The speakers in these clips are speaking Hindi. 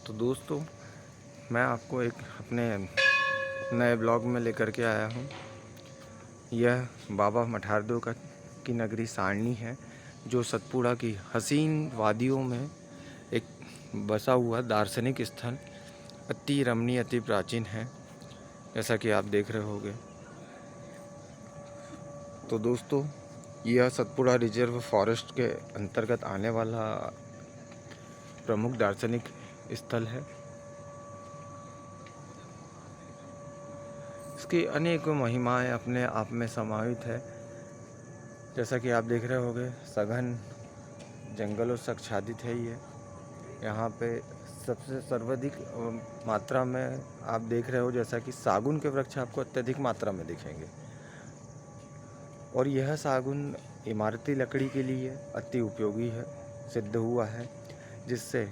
तो दोस्तों, मैं आपको एक अपने नए ब्लॉग में लेकर के आया हूँ। यह बाबा मठारदेव की नगरी सारनी है, जो सतपुड़ा की हसीन वादियों में एक बसा हुआ दार्शनिक स्थल अति रमणीय, अति प्राचीन है, जैसा कि आप देख रहे होंगे। तो दोस्तों, यह सतपुड़ा रिजर्व फॉरेस्ट के अंतर्गत आने वाला प्रमुख दार्शनिक स्थल है। इसकी अनेक महिमाएं अपने आप में समाहित है। जैसा कि आप देख रहे होंगे, सघन जंगलों से आच्छादित है ये। यहाँ पे सबसे सर्वाधिक मात्रा में आप देख रहे हो, जैसा कि सागुन के वृक्ष आपको अत्यधिक मात्रा में दिखेंगे। और यह सागुन इमारती लकड़ी के लिए अति उपयोगी है, सिद्ध हुआ है, जिससे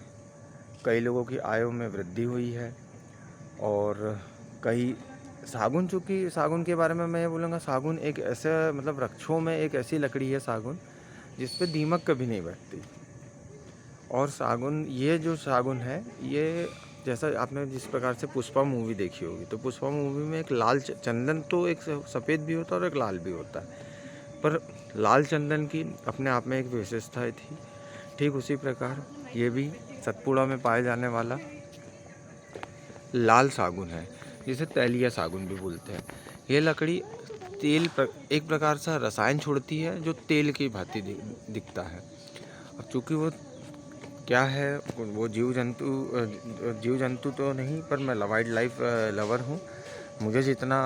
कई लोगों की आयु में वृद्धि हुई है। और कई चूँकि सागुन के बारे में मैं ये बोलूँगा, सागुन एक ऐसे वृक्षों में एक ऐसी लकड़ी है सागुन, जिस पे दीमक कभी नहीं बैठती। और ये जो सागुन है, ये जैसा आपने जिस प्रकार से पुष्पा मूवी देखी होगी, तो पुष्पा मूवी में एक लाल चंदन, तो एक सफ़ेद भी होता है और एक लाल भी होता है, पर लाल चंदन की अपने आप में एक विशेषता थी। ठीक उसी प्रकार ये भी सतपुड़ा में पाए जाने वाला लाल सागुन है, जिसे तैलिया सागुन भी बोलते हैं। ये लकड़ी एक प्रकार से रसायन छोड़ती है, जो तेल की भांति दिखता है। अब चूँकि वो क्या है, वो जीव जंतु तो नहीं, पर मैं वाइल्ड लाइफ लवर हूँ। मुझे जितना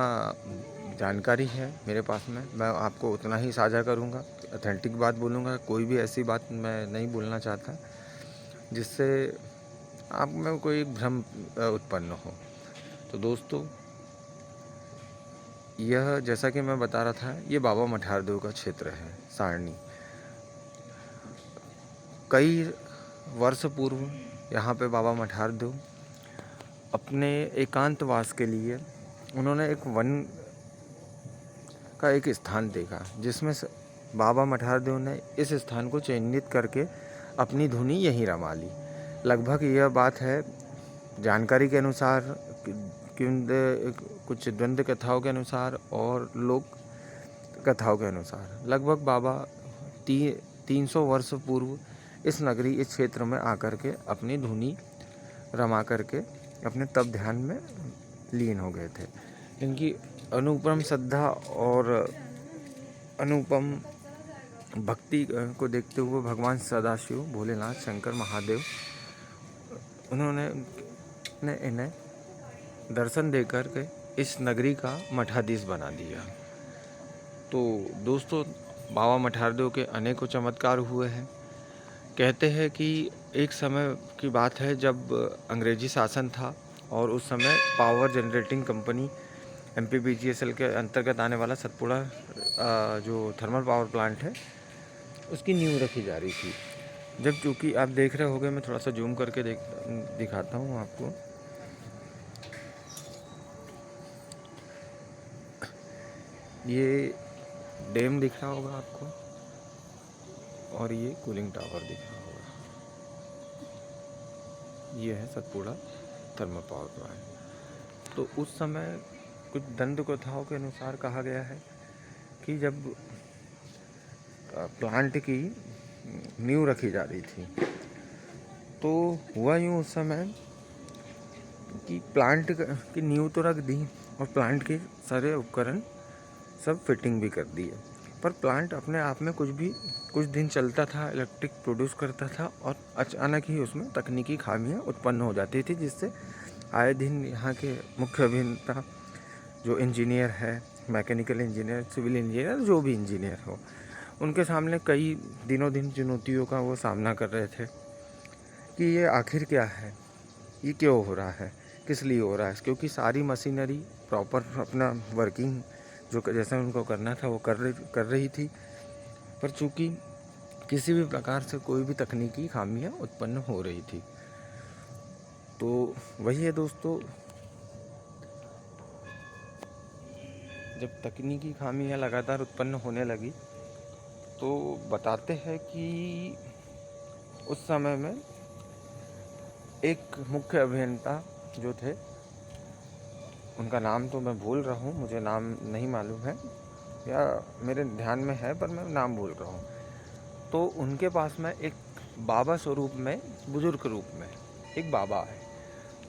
जानकारी है मेरे पास में, मैं आपको उतना ही साझा करूँगा, ऑथेंटिक बात बोलूँगा। कोई भी ऐसी बात मैं नहीं बोलना चाहता जिससे आप में कोई भ्रम उत्पन्न हो। तो दोस्तों, यह जैसा कि मैं बता रहा था, ये बाबा मठारदेव का क्षेत्र है सारनी। कई वर्ष पूर्व यहाँ पे बाबा मठारदेव अपने एकांतवास के लिए उन्होंने एक वन का एक स्थान देखा, जिसमें बाबा मठारदेव ने इस स्थान को चिन्हित करके अपनी धुनी यहीं रमा ली। लगभग यह बात है, जानकारी के अनुसार, कुछ द्वंद्व कथाओं के अनुसार और लोक कथाओं के अनुसार, लगभग बाबा 300 वर्ष पूर्व इस क्षेत्र में आकर के अपनी धुनी रमा करके अपने तप ध्यान में लीन हो गए थे। इनकी अनुपम श्रद्धा और अनुपम भक्ति को देखते हुए भगवान सदाशिव, भोलेनाथ, शंकर, महादेव, उन्होंने इन्हें दर्शन देकर के इस नगरी का मठाधीश बना दिया। तो दोस्तों, बाबा मठारदेव के अनेकों चमत्कार हुए हैं। कहते हैं कि एक समय की बात है, जब अंग्रेजी शासन था और उस समय पावर जनरेटिंग कंपनी MPPGSL के अंतर्गत आने वाला सतपुड़ा जो थर्मल पावर प्लांट है, उसकी नींव रखी जा रही थी। जब चूँकि आप देख रहे होंगे, मैं थोड़ा सा जूम करके दिखाता हूँ आपको। ये डैम दिख रहा होगा आपको, और ये कूलिंग टावर दिख रहा होगा। ये है सतपुड़ा थर्मल पावर प्लांट। तो उस समय कुछ दंत कथाओं के अनुसार कहा गया है कि जब प्लांट की नींव रखी जा रही थी, तो हुआ यूँ उस समय कि प्लांट की नींव तो रख दी और प्लांट के सारे उपकरण सब फिटिंग भी कर दिए, पर प्लांट अपने आप में कुछ दिन चलता था, इलेक्ट्रिक प्रोड्यूस करता था, और अचानक ही उसमें तकनीकी खामियां उत्पन्न हो जाती थी, जिससे आए दिन यहाँ के मुख्य अभियंता, जो इंजीनियर है, मैकेनिकल इंजीनियर, सिविल इंजीनियर, जो भी इंजीनियर हो, उनके सामने कई दिनों दिन चुनौतियों का वो सामना कर रहे थे कि ये आखिर क्या है, ये क्यों हो रहा है, किस लिए हो रहा है। क्योंकि सारी मशीनरी प्रॉपर अपना वर्किंग जो जैसा उनको करना था वो कर रही थी, पर चूँकि किसी भी प्रकार से कोई भी तकनीकी खामियां उत्पन्न हो रही थी। तो वही है दोस्तों, जब तकनीकी खामियां लगातार उत्पन्न होने लगी, तो बताते हैं कि उस समय में एक मुख्य अभियंता जो थे, उनका नाम तो मैं भूल रहा हूँ, मुझे नाम नहीं मालूम है या मेरे ध्यान में है पर मैं नाम भूल रहा हूँ। तो उनके पास में एक बाबा स्वरूप में, बुजुर्ग रूप में एक बाबा है,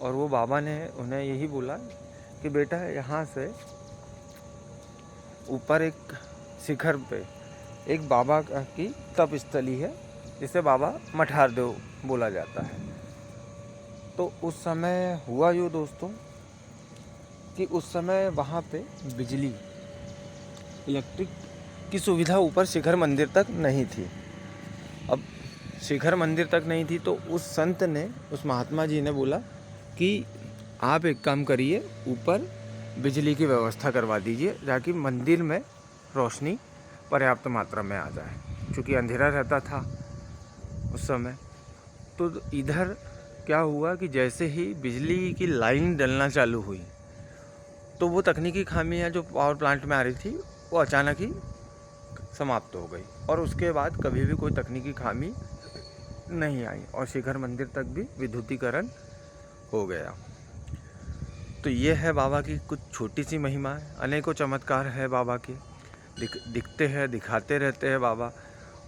और वो बाबा ने उन्हें यही बोला कि बेटा यहाँ से ऊपर एक शिखर पे एक बाबा की तप स्थली है, जिसे बाबा मठारदेव बोला जाता है। तो उस समय हुआ यूँ दोस्तों कि उस समय वहाँ पे बिजली, इलेक्ट्रिक की सुविधा ऊपर शिखर मंदिर तक नहीं थी। अब शिखर मंदिर तक नहीं थी तो उस संत ने, उस महात्मा जी ने बोला कि आप एक काम करिए, ऊपर बिजली की व्यवस्था करवा दीजिए ताकि मंदिर में रोशनी पर्याप्त मात्रा में आ जाए, क्योंकि अंधेरा रहता था उस समय। तो इधर क्या हुआ कि जैसे ही बिजली की लाइन डलना चालू हुई तो वो तकनीकी खामियां जो पावर प्लांट में आ रही थी वो अचानक ही समाप्त हो गई, और उसके बाद कभी भी कोई तकनीकी खामी नहीं आई और शिखर मंदिर तक भी विद्युतीकरण हो गया। तो ये है बाबा की कुछ छोटी सी महिमा है। अनेकों चमत्कार है बाबा के, दिखते हैं, दिखाते रहते हैं बाबा।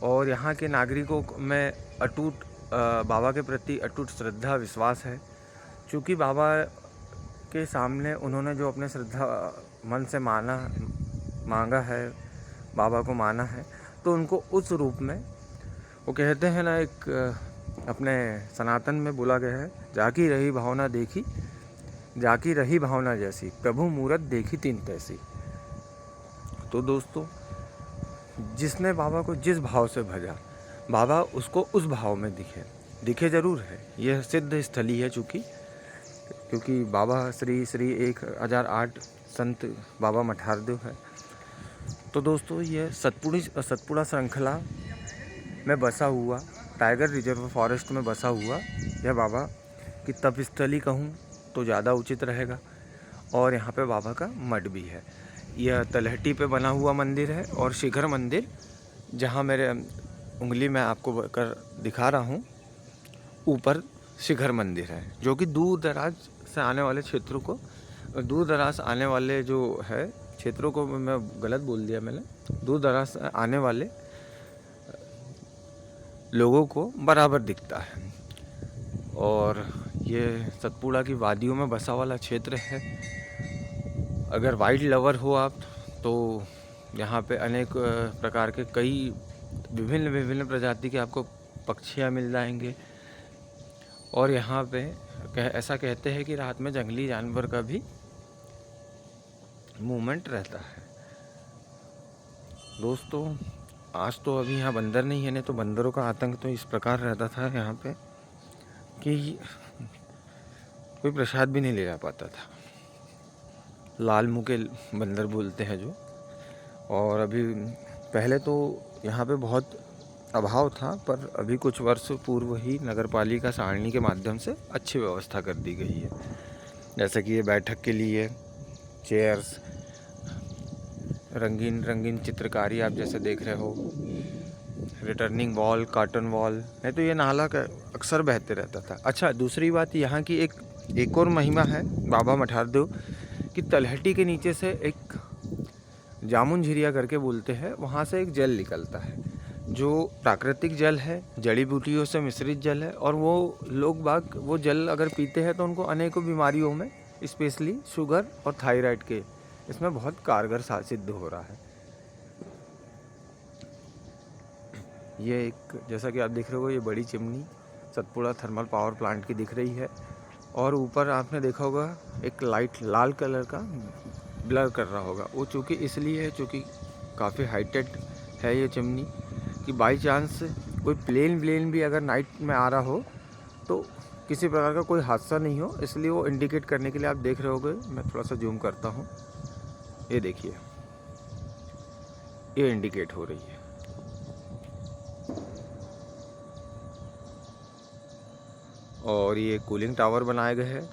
और यहाँ के नागरिकों में अटूट बाबा के प्रति अटूट श्रद्धा विश्वास है, क्योंकि बाबा के सामने उन्होंने जो अपने श्रद्धा मन से मांगा है, बाबा को माना है, तो उनको उस रूप में, वो कहते हैं ना, एक अपने सनातन में बोला गया है, जाकी रही भावना देखी, जाकी रही भावना जैसी, प्रभु मूरत देखी तीन तैसी। तो दोस्तों, जिसने बाबा को जिस भाव से भजा, बाबा उसको उस भाव में दिखे ज़रूर है। यह सिद्ध स्थली है, क्योंकि बाबा श्री 1008 संत बाबा मठारदेव है। तो दोस्तों, ये सतपुड़ा श्रृंखला में बसा हुआ, टाइगर रिजर्व फॉरेस्ट में बसा हुआ यह बाबा की तपस्थली कहूँ तो ज़्यादा उचित रहेगा। और यहाँ पे बाबा का मठ भी है। यह तलहटी पे बना हुआ मंदिर है, और शिखर मंदिर जहाँ मेरे उंगली में आपको कर दिखा रहा हूँ, ऊपर शिखर मंदिर है, जो कि दूर दराज से आने वाले क्षेत्रों को, दूर दराज आने वाले जो है क्षेत्रों को, मैं गलत बोल दिया मैंने, दूर दराज से आने वाले लोगों को बराबर दिखता है। और ये सतपुड़ा की वादियों में बसा वाला क्षेत्र है। अगर वाइल्ड लवर हो आप तो यहाँ पे अनेक प्रकार के कई विभिन्न प्रजाति के आपको पक्षियाँ मिल जाएंगे। और यहाँ पे ऐसा कहते हैं कि रात में जंगली जानवर का भी मूवमेंट रहता है। दोस्तों, आज तो अभी यहाँ बंदर नहीं है, नहीं तो बंदरों का आतंक तो इस प्रकार रहता था यहाँ पे कि कोई प्रसाद भी नहीं ले जा पाता था। लाल मुंह के बंदर बोलते हैं जो। और अभी पहले तो यहाँ पे बहुत अभाव था, पर अभी कुछ वर्ष पूर्व ही नगर पालिका सारणी के माध्यम से अच्छी व्यवस्था कर दी गई है। जैसे कि ये बैठक के लिए चेयर्स, रंगीन रंगीन चित्रकारी आप जैसे देख रहे हो, रिटर्निंग वॉल, कार्टन वॉल, नहीं तो ये नाला का अक्सर बहते रहता था। अच्छा, दूसरी बात, यहाँ की एक और महिमा है बाबा मठारदेव कि तलहटी के नीचे से एक जामुन झिरिया करके बोलते हैं, वहाँ से एक जल निकलता है जो प्राकृतिक जल है, जड़ी बूटियों से मिश्रित जल है। और वो लोग बाग वो जल अगर पीते हैं तो उनको अनेकों बीमारियों में, स्पेशली शुगर और थायराइड के, इसमें बहुत कारगर सिद्ध हो रहा है। ये एक, जैसा कि आप देख रहे हो, ये बड़ी chimney Satpura thermal power plant की दिख रही है। और ऊपर आपने देखा होगा एक लाइट लाल कलर का ब्लर कर रहा होगा, वो चूँकि इसलिए है चूँकि काफ़ी हाईटेड है ये चिमनी, कि बाई चांस कोई प्लेन भी अगर नाइट में आ रहा हो तो किसी प्रकार का कोई हादसा नहीं हो, इसलिए वो इंडिकेट करने के लिए आप देख रहे होगे। मैं थोड़ा सा जूम करता हूँ, ये देखिए, ये इंडिकेट हो रही है। और ये कूलिंग टावर बनाए गए हैं,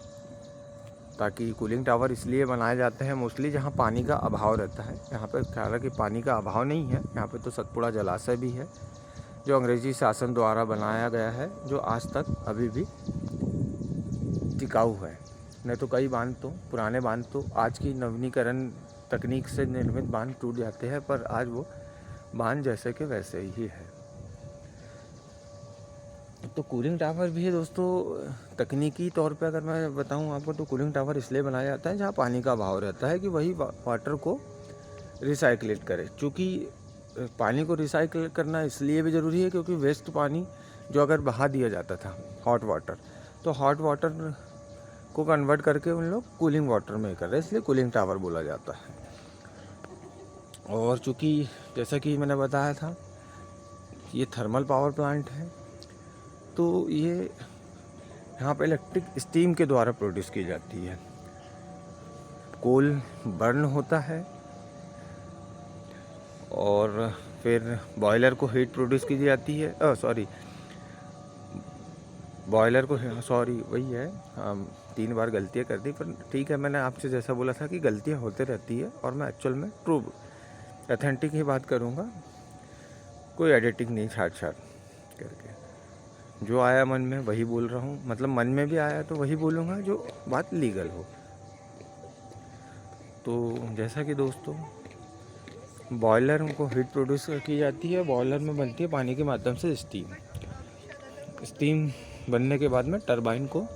ताकि कूलिंग टावर इसलिए बनाए जाते हैं मोस्टली जहाँ पानी का अभाव रहता है। यहाँ पे हालांकि पानी का अभाव नहीं है, यहाँ पे तो सतपुड़ा जलाशय भी है जो अंग्रेजी शासन द्वारा बनाया गया है, जो आज तक अभी भी टिकाऊ है। नहीं तो कई बांध तो पुराने बांध तो आज की नवीनीकरण तकनीक से निर्मित बांध टूट जाते हैं, पर आज वो बांध जैसे के वैसे ही है। तो कूलिंग टावर भी है दोस्तों, तकनीकी तौर पे अगर मैं बताऊं आपको तो कूलिंग टावर इसलिए बनाया जाता है जहाँ पानी का बहाव रहता है कि वही वाटर को रिसाइक्लेट करे। चूँकि पानी को रिसाइकिल करना इसलिए भी ज़रूरी है क्योंकि वेस्ट पानी जो अगर बहा दिया जाता था हॉट वाटर, तो हॉट वाटर को कन्वर्ट करके उन लोग कूलिंग वाटर में कर रहे हैं, इसलिए कूलिंग टावर बोला जाता है। और चूँकि जैसा कि मैंने बताया था ये थर्मल पावर प्लांट है, तो ये यहाँ पे इलेक्ट्रिक स्टीम के द्वारा प्रोड्यूस की जाती है। कोल बर्न होता है और फिर बॉयलर को हीट प्रोड्यूस की जाती है। वही है, 3 बार गलतियाँ कर दी, पर ठीक है। मैंने आपसे जैसा बोला था कि गलतियाँ होते रहती है और मैं एक्चुअल में ट्रू ऑथेंटिक ही बात करूँगा, कोई एडिटिंग नहीं छाट करके। जो आया मन में वही बोल रहा हूँ, मतलब मन में भी आया तो वही बोलूँगा जो बात लीगल हो। तो जैसा कि दोस्तों बॉयलर को हीट प्रोड्यूस की जाती है, बॉयलर में बनती है पानी के माध्यम से स्टीम बनने के बाद में टरबाइन को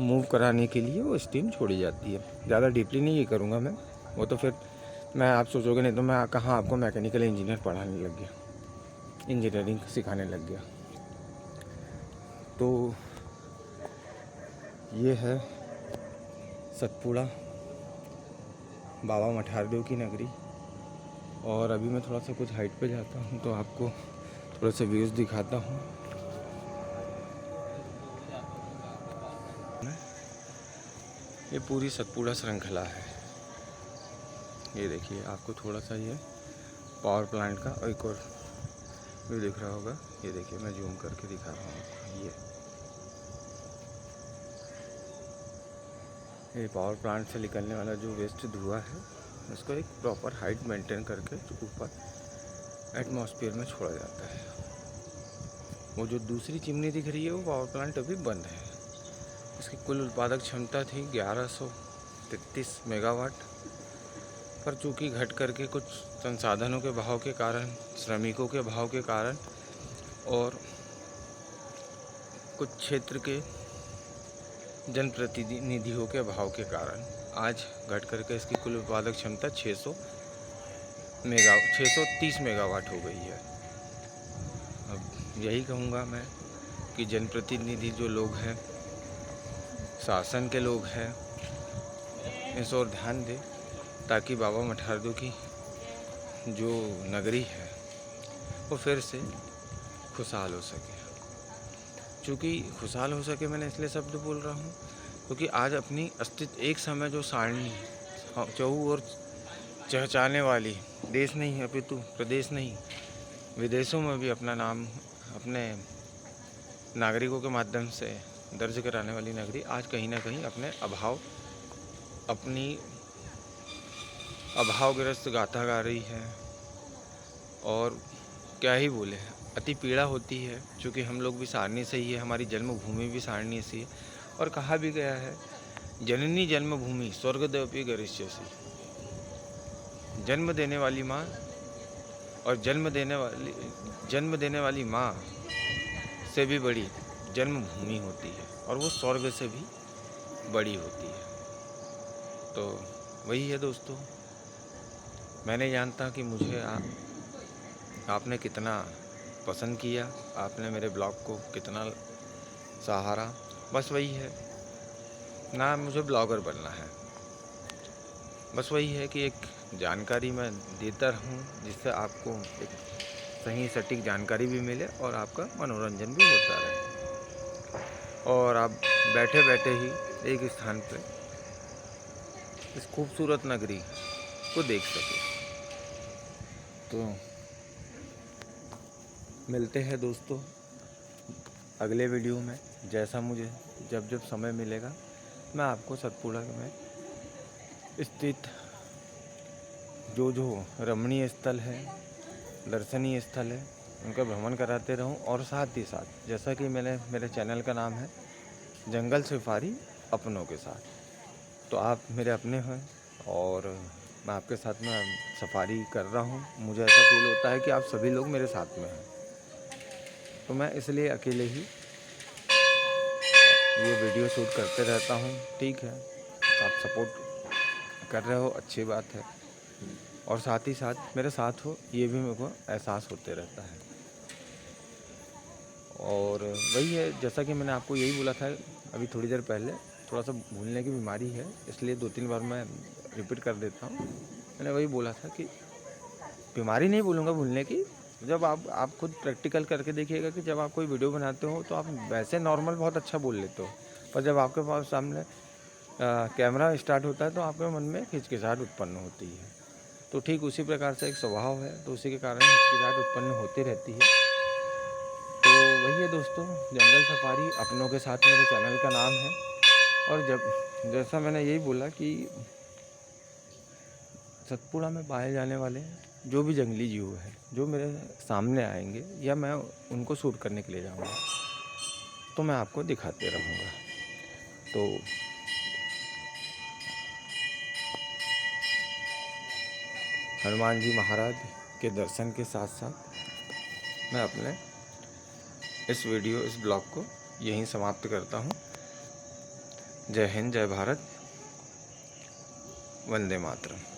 मूव कराने के लिए वो स्टीम छोड़ी जाती है। ज़्यादा डीपली नहीं ये करूँगा मैं, वो तो फिर मैं आप सोचोगे नहीं तो मैं कहाँ आपको मैकेनिकल इंजीनियर पढ़ाने लग गया, इंजीनियरिंग सिखाने लग गया। तो ये है सतपुड़ा बाबा मठारदेव की नगरी। और अभी मैं थोड़ा सा कुछ हाइट पे जाता हूँ तो आपको थोड़े से व्यूज़ दिखाता हूँ। ये पूरी सतपुड़ा श्रृंखला है। ये देखिए आपको थोड़ा सा ये पावर प्लांट का एक और व्यू दिख रहा होगा। ये देखिए मैं जूम करके दिखा रहा हूँ आपको। ये पावर प्लांट से निकलने वाला जो वेस्ट धुआं है उसको एक प्रॉपर हाइट मेंटेन करके ऊपर एटमॉस्फेयर में छोड़ा जाता है। वो जो दूसरी चिमनी दिख रही है वो पावर प्लांट अभी बंद है। इसकी कुल उत्पादक क्षमता थी 1133 मेगावाट, पर चूँकि घट करके कुछ संसाधनों के अभाव के कारण, श्रमिकों के अभाव के कारण और कुछ क्षेत्र के जनप्रतिनिधियों के अभाव के कारण आज घट करके इसकी कुल उत्पादक क्षमता 630 मेगावाट हो गई है। अब यही कहूँगा मैं कि जनप्रतिनिधि जो लोग हैं, शासन के लोग हैं, इस ओर ध्यान दें ताकि बाबा मठारदेव की जो नगरी है वो फिर से खुशहाल हो सके। चूँकि खुशहाल हो सके मैंने इसलिए शब्द बोल रहा हूँ क्योंकि आज अपनी अस्तित्व एक समय जो सारणी चहु और चहचाने वाली देश नहीं है अपितु प्रदेश नहीं, विदेशों में भी अपना नाम अपने नागरिकों के माध्यम से दर्ज कराने वाली नगरी आज कहीं ना कहीं अपनी अभावग्रस्त गाथा गा रही है। और क्या ही बोले, अति पीड़ा होती है क्योंकि हम लोग भी सारणी से ही है, हमारी जन्मभूमि भी सारणी से है। और कहा भी गया है जननी जन्मभूमि स्वर्गदेवपी गरिष्यसि। जन्म देने वाली माँ और जन्म देने वाली माँ से भी बड़ी जन्मभूमि होती है और वो स्वर्ग से भी बड़ी होती है। तो वही है दोस्तों, मैं नहीं जानता कि मुझे आपने कितना पसंद किया, आपने मेरे ब्लॉग को कितना सहारा। बस वही है ना, मुझे ब्लॉगर बनना है। बस वही है कि एक जानकारी मैं देता रहूं जिससे आपको एक सही सटीक जानकारी भी मिले और आपका मनोरंजन भी होता रहे और आप बैठे बैठे ही एक स्थान पर इस खूबसूरत नगरी को देख सके। तो मिलते हैं दोस्तों अगले वीडियो में। जैसा मुझे जब समय मिलेगा मैं आपको सतपुड़ा में स्थित जो रमणीय स्थल है, दर्शनीय स्थल है, उनका भ्रमण कराते रहूं। और साथ ही साथ जैसा कि मेरे चैनल का नाम है जंगल सफारी अपनों के साथ। तो आप मेरे अपने हैं और मैं आपके साथ में सफारी कर रहा हूँ। मुझे ऐसा फील होता है कि आप सभी लोग मेरे साथ में हैं, तो मैं इसलिए अकेले ही ये वीडियो शूट करते रहता हूँ। ठीक है, आप सपोर्ट कर रहे हो, अच्छी बात है, और साथ ही साथ मेरे साथ हो ये भी मेरे को एहसास होते रहता है। और वही है, जैसा कि मैंने आपको यही बोला था अभी थोड़ी देर पहले, थोड़ा सा भूलने की बीमारी है, इसलिए 2-3 बार मैं रिपीट कर देता हूँ। मैंने वही बोला था कि बीमारी नहीं बोलूँगा भूलने की, जब आप खुद प्रैक्टिकल करके देखिएगा कि जब आप कोई वीडियो बनाते हो तो आप वैसे नॉर्मल बहुत अच्छा बोल लेते हो, पर जब आपके पास सामने कैमरा स्टार्ट होता है तो आपके मन में हिचकिचाहट उत्पन्न होती है। तो ठीक उसी प्रकार से एक स्वभाव है, तो उसी के कारण हिचकिचाहट उत्पन्न होती रहती है। तो वही है दोस्तों, जंगल सफारी अपनों के साथ मेरे चैनल का नाम है। और जब जैसा मैंने यही बोला कि सतपुड़ा में पाए जाने वाले जो भी जंगली जीव है जो मेरे सामने आएंगे या मैं उनको शूट करने के लिए जाऊंगा, तो मैं आपको दिखाते रहूँगा। तो हनुमान जी महाराज के दर्शन के साथ साथ मैं अपने इस ब्लॉग को यहीं समाप्त करता हूँ। जय हिंद, जय भारत, वंदे मातरम।